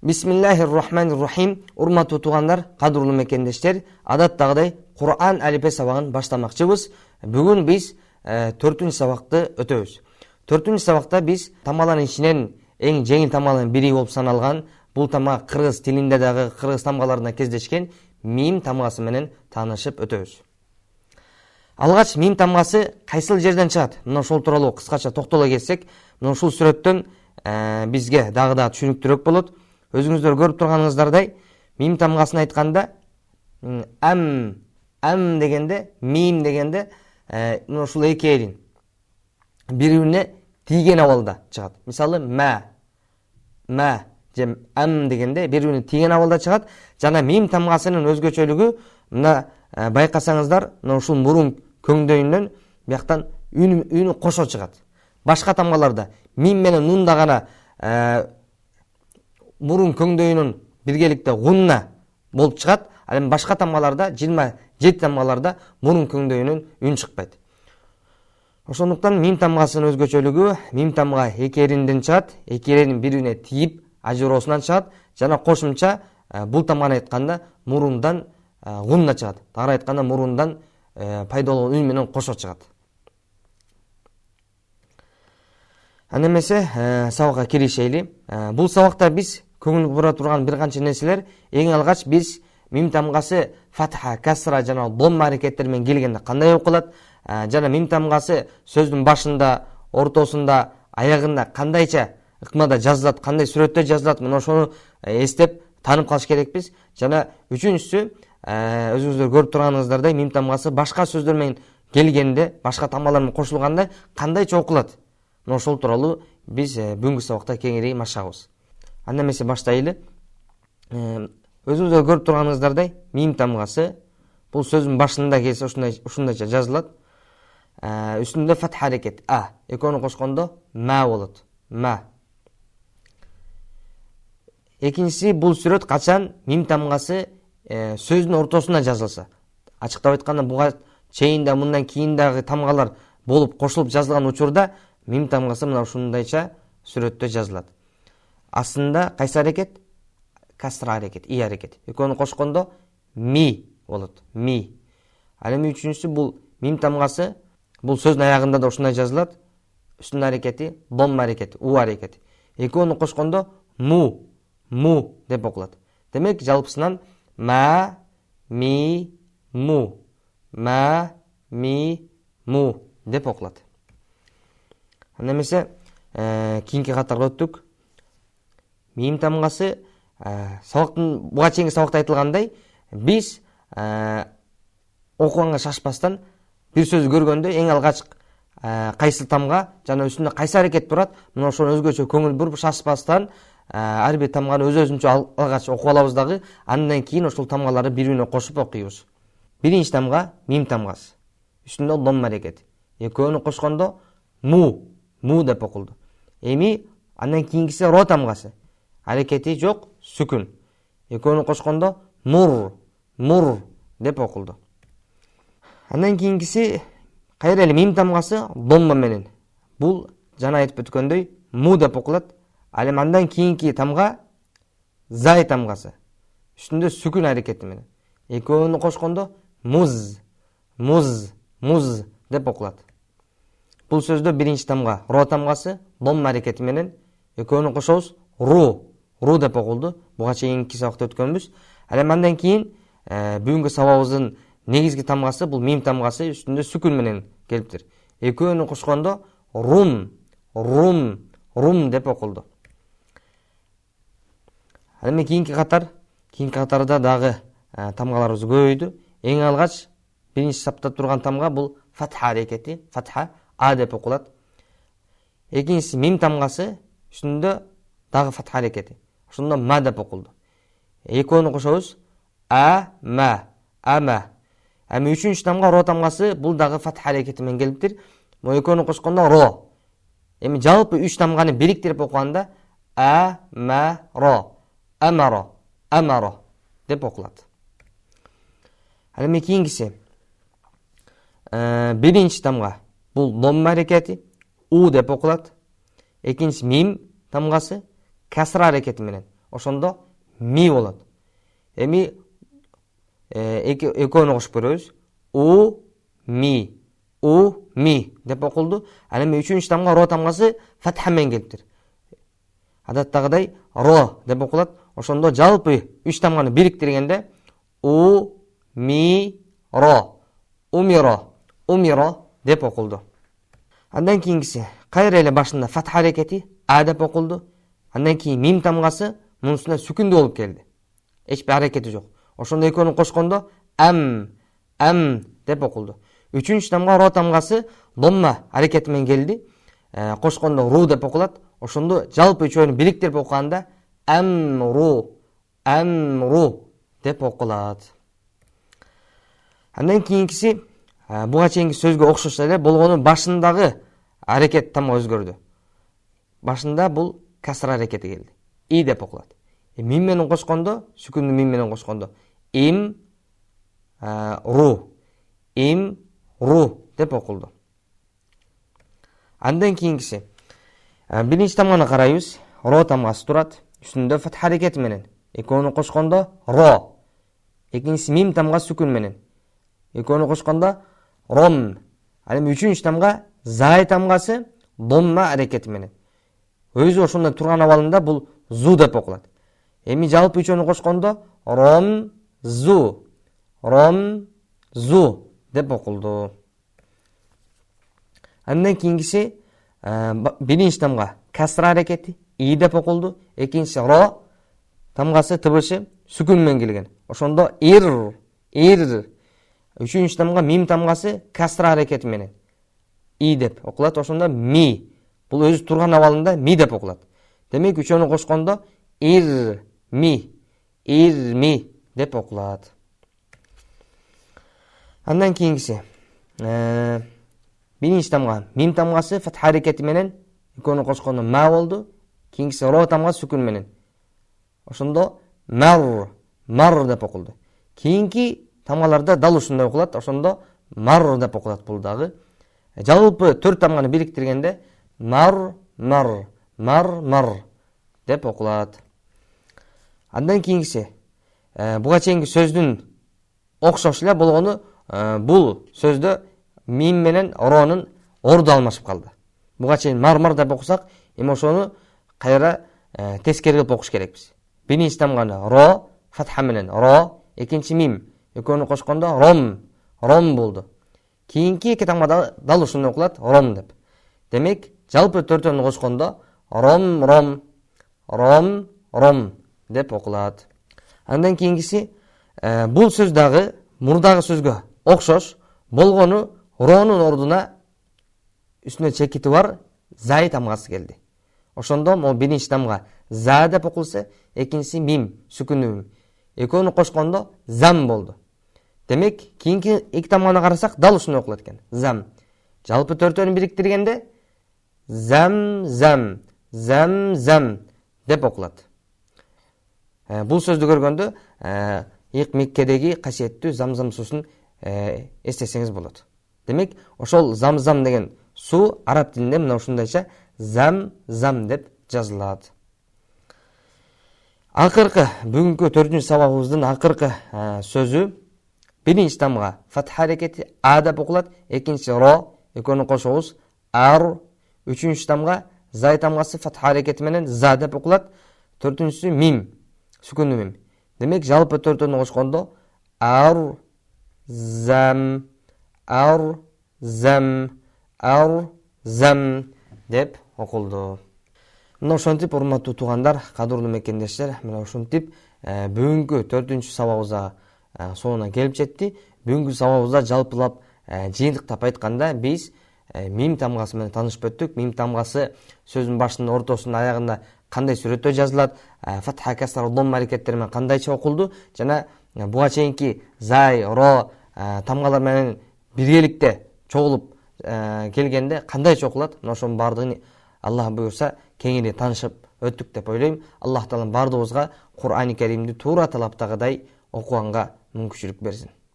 Бисмиллахир-рахманир-рахим. Урматтуу туугандар, кадырлуу мекендештер, адаттагыдай Кур'ан алифе сабагын баштамакчыбыз. Бүгүн биз 4-сабакты өтөбүз. 4-сабакта биз тамгалардын ичинен эң жеңил тамгалардын бири болуп саналган, бул тамга кыргыз тилинде дагы кыргыз тамгаларында кездешкен мим тамгасы менен таанышып өтөбүз. Алгач мим тамгасы кайсыл жерден чыгат? Мына ошол тууралуу кыскача токтоло кетсек, мына ушул сүрөттөн бизге дагы да түшүнүктүүрөөк болот. Өзүңүздөр көрүп турганыңыздардай, мим тамгасын айтканда ам дегенде, мим дегенде мына ушул эки элин бири-бирине тийген абалда чыгат. Мисалы ма же ам дегенде бири-бирине тийген абалда чыгат. Жана мим тамгасынын өзгөчөлүгү мына байкасаңыздар, мына ушул мурун көңдөйүнөн бияктан үнү кошо чыгат. Башка тамгаларда мим менен нунда гана мурун көңдөйүнүн биргеликте гунна болуп чыгат. Ал эми башка тамгаларда, 27 тамгаларда мурун көңдөйүнүн үн чыкпайт. Ошондуктан мим тамгасынын өзгөчөлүгү, мим тамга эки эринден чыгат, эки эрин бири-бирине тийип ажыроосунан чыгат, жана кошумча бул тамганы айтканда мурундан гунна чыгат. Тагыраак айтканда мурундан пайда болгон үн менен кошо чыгат. Аны эмесе сабакка киришели. Бул сабакта биз көңүл бура турган бир канча нерселер. Эң алгач биз мим тамгасы фатха, касра жана домма аракеттери менен келгенде кандай окулат, жана мим тамгасы сөздүн башында, ортосунда, аягында кандайча ыкмада жазылат, кандай сүрөттө жазылат, мына ошону эстеп таанып калыш керекпиз. Жана үчүнчүсү, өзүңүздөр көрүп турганыңыздардай, мим тамгасы башка сөздөр менен келгенде, башка тамгалар менен кошулганда кандайча окулат. Мына ошол тууралуу биз бүгүнкү сабакта кеңири машыгабыз. Анда эмесе баштайлы. Өзүңүздөр көрүп турганыңыздардай, мим тамгасы бул сөздүн башында келсе ушундайча жазылат. Үстүндө фатха аракет экөөнү кошкондо ма болот. Ма. Экинчиси, бул сүрөт качан мим тамгасы сөздүн ортосуна жазылса. Ачыктап айтканда, буга чейин да мындан кийин дагы тамгалар болуп кошулуп жазылган учурда мим тамгасы мына ушундайча сүрөттө жазылат. Астында кайсы аракет? Касра аракет, и аракет. Экөөнү кошкондо ми болот. Ми. Ал эми үчүнчүсү, бул мим тамгасы бул сөздүн аягында да ушундай жазылат. Үстүнүн аракети домма аракети, у аракети. Экөөнү кошкондо му деп окулат. Демек, жалпысынан ма, ми, му. Ма, ми, му деп окулат. Анда эмесе кийинки катарга өттүк. Мим тамгасы сабактын буга чейинки сабакта айтылгандай, биз окуганга шашпастан бир сөздү көргөндө эң алгач кайсы тамга жана үстүндө кайсы аракет турат, мына ошону өзгөчө көңүл буруп шашпастан ар бир тамганы өз-өзүнчө алгач окуп алабыз дагы, андан кийин ошол тамгаларды бири-бирине кошуп окуйбуз. Биринчи тамга мим тамгасы. Үстүндө домма аракет. Экөөнү кошкондо му деп окулду. Эми андан кийинкиси ро тамгасы. Аракети жок, сүкүн. Экөөнү кошкондо мур деп окулду. Андан кийинкиси кайра эле мим тамгасы домма менен. Бул жана айтып өткөндөй му деп окулат. Ал эми андан кийинки тамга зай тамгасы. Үстүндө сүкүн аракети менен. Экөөнү кошкондо муз деп окулат. Бул сөздө биринчи тамга ро тамгасы домма аракети менен, экөөнү кошобуз ру деп окулду. Буга чейинки сабакта өткөнбүз. Ал эми андан кийин бүгүнкү сабагыбыздын негизги тамгасы бул мим тамгасы, үстүндө сүкүн менен келиптир. Экөөнү кошкондо рум деп окулду. Ал эми кийинки катарда дагы тамгаларыбыз көбөйдү. Эң алгач биринчи сапта турган тамга бул фатха аракети, фатха деп окулат. Экинчиси мим тамгасы, үстүндө дагы фатха аракети. Ошондо ма деп окулду. Экөөнү кошобуз ама. Эми үчүнчү тамга ро тамгасы, бул дагы фатха аракети менен келиптир. Могу экөөнү кошкондо ро. Эми жалпы 3 тамганы бириктирип окуганда амаро деп окулат. Ал эми кийинкиси биринчи тамга бул домма аракети, у деп окулат. Экинчиси мим тамгасы, касра аракети менен. ошондо ми болот. Эми экөөнү кошуп көрөбүз. У ми деп окулду. Ал эми үчүнчү тамга ро тамгасы фатха менен келиптир. Адаттагыдай ро деп окулат. Ошондо жалпы үч тамганы бириктиргенде у ми ро, умиро деп окулду. Андан кийинкиси кайра эле башында фатха аракети а деп окулду. Андан кийин мим тамгасы мунусунда сүкүндүү болуп келди. Эч бир аракети жок. Ошондо экөөнү кошкондо ам деп окулду. Үчүнчү тамга ро тамгасы домма аракети менен келди. Кошкондо ру деп окулат. Ошондо жалпы үчөөнү бириктирип окуганда амру деп окулат. Андан кийинкиси буга чейинки сөзгө окшош эле болгону башындагы аракет тамга өзгөрдү. Башында бул касра аракети келди. И деп окулат. Мим менен кошкондо, сүкүндү мим менен кошкондо ру деп окулду. Андан кийинкиси биринчи тамганы карайбыз. Ро тамгасы турат. Үстүндө фатха аракети менен. Экөөнү кошкондо ро. Экинчиси мим тамгасы сүкүн менен. Экөөнү кошкондо ром. Ал эми үчүнчү тамга зай тамгасы домма аракети менен. Өзү ошондо турган абалында бул зу деп окулат. Эми жалпы үчөөнү кошкондо ромзу деп окулду. Андан кийинкиси биринчи тамга касра аракети и деп окулду. Экинчиси ро тамгасы тыбышы сүкүн менен келген. Ошондо ир. Үчүнчү тамга мим тамгасы касра аракети менен и деп окулат. Ошондо ми. Бул өзү турган абалында ми деп окулат. Демек үчөөнү кошкондо ирми деп окулат. Андан кийинкиси биринчи тамга мим тамгасы фатха аракети менен экөөнү кошкондо ма болду. Кийинкиси ро тамгасы сүкүн менен. Ошондо мар деп окулду. Кийинки тамгаларда дал ушундай окулат. Ошондо мар деп окулат бул дагы. Жалпы 4 тамганы бириктиргенде мар деп окулат. Андан кийинкиси буга чейинки сөздүн окшош эле болгону бул сөздө мим менен ронун орду алмашып калды. Буга чейин мар деп окусак, эми ошону кайра тескери кылып окуш керекпиз. Биринчи тамганы ро фатха менен ро, экинчи мим экөөнү кошкондо ром болду. Кийинки эки тамгада дал ушуну окулат, ром деп. Демек жалпы 4-өнү кошкондо ром деп окулат. Андан кийинкиси бул сөз дагы мурдагы сөзгө окшош болгону ронун ордуна үстүнө чекити бар зай тамгасы келди. Ошондо могу биринчи тамга за деп окулса, экинчиси мим сүкүнүү. Экөөнү кошкондо зам болду. Демек кийинки эки тамганы карасак дал ушуну окулат экен. Зам. Жалпы 4-өнү бириктиргенде зам деп окулат. Бул сөздү көргөндө Ик Меккедеги касиеттүү замзам суусун эстесеңиз болот. Демек, ошол замзам деген суу араб тилинде мына ушундайча зам деп жазылат. Акыркы бүгүнкү 4-үнчү сабагыбыздын акыркы сөзү биринчи тамга фатха аракети а деп окулат, экинчи ро, экөөнү кошобуз ар, үчүнчү тамга зай тамгасы фатха аракети менен за деп окулат, 4-үнчүсү мим сүкүнүү мим. Демек жалпы 4-өнү кошкондо ар зам деп окулду. Мына ошентип, урматтуу туугандар, кадырлуу мекендештер, мына ошентип бүгүнкү 4-үнчү сабагыбызга соңуна келип жетти. Бүгүнкү сабагыбызда жалпылап жыйынтыктап айтканда биз мим тамгасы менен таанышып өттүк. Мим тамгасы сөздүн башында, ортосунда, аягында кандай сүрөттө жазылат, фатха, касра, дом аракеттери менен кандайча окулду, жана буга чейинки зай, ро тамгалар менен биргеликте чогулуп келгенде кандайча окулат, мына ошонун баардыгын Аллах буйрса кеңири таанышып өттүк деп ойлойм. Аллах таалам баардыгыбызга Кур'ани Каримди туура талаптагыдай окуганга мүмкүнчүлүк берсин.